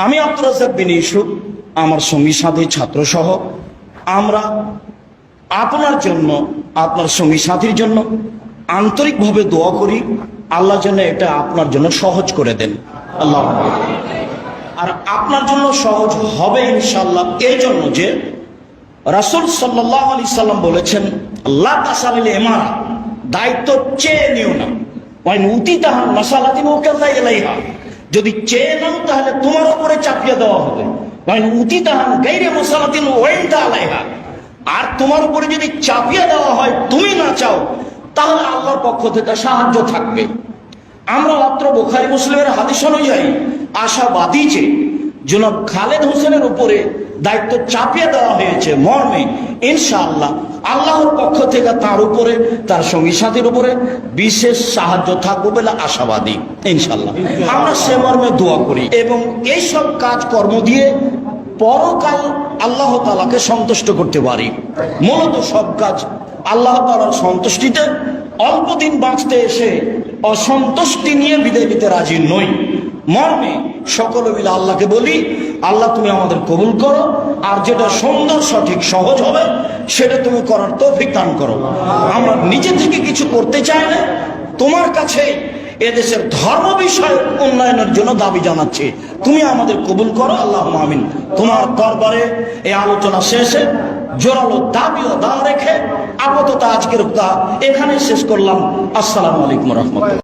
আমি আব্দুর রাজ্জাক বিন ইউসুফ, আমার সঙ্গী সাথী ছাত্র সহ আমরা আপনার জন্য, আপনার সঙ্গী সাথীর জন্য আন্তরিকভাবে দোয়া করি, আল্লাহ যেন এটা আপনার জন্য সহজ করে দেন। আল্লাহ, আর আপনার জন্য সহজ হবে ইনশাআল্লাহ এই জন্য যে রাসূল সাল্লাল্লাহু আলাইহি সাল্লাম বলেছেন, লা তাসালিল ইমারা, দায়িত্ব চেয়ে নিও না, ওয়াইন উতিতাহান মাসালাতিন ওয়াকাযা ইলাইহা, যদি চেয়ে নাও তাহলে তোমার উপরে চাপিয়ে দেওয়া হবে। ওয়াইন উতিতাহান গায়রা মাসালাতিন ওয়াইনতা আলাইহা, আর তোমার উপরে যদি চাপিয়ে দেওয়া হয় তুমি না চাও, তাহলে আল্লাহর পক্ষ থেকে সাহায্য থাকবে। আমরা মাত্র বুখারী মুসলিমের হাদিস অনুযায়ী আশাবাদী যে জনাব খালেদ হোসেনের উপরে দায়িত্ব চাপিয়ে দেওয়া হয়েছে মর্মে ইনশাআল্লাহ আল্লাহর পক্ষ থেকে তার উপরে, তার সঙ্গী সাথীর উপরে বিশেষ সাহায্য থাকবে বলে আশাবাদী ইনশাআল্লাহ। আমরা সে মর্মে দোয়া করি এবং এই সব কাজকর্ম দিয়ে পরকাল আল্লাহ তাআলাকে সন্তুষ্ট করতে পারি। মূলত সব কাজ আল্লাহ তাআলার সন্তুষ্টিতে, অল্প দিন বাঁচতে এসে অসন্তুষ্টি নিয়ে বিদায় নিতে রাজি নই মর্মে সকলে মিলে আল্লাহকে বলি, আল্লাহ তুমি আমাদের কবুল করো, আর যেটা সুন্দর সঠিক সহজ হবে সেটা তুমি করার তৌফিক দান করো। আমরা নিজে থেকে কিছু করতে চাই না, তোমার কাছে এদেশের ধর্ম বিষয় উন্নয়নের জন্য দাবি জানাচ্ছি, তুমি আমাদের কবুল করো, আল্লাহুম্মা আমিন। তোমার দরবারে এই আলোচনা শেষে জোরালো দাবি ও দাওয়া রেখে আপাতত আজকের এখানে শেষ করলাম। আসসালামু আলাইকুম ওয়া রাহমাতুল্লাহ।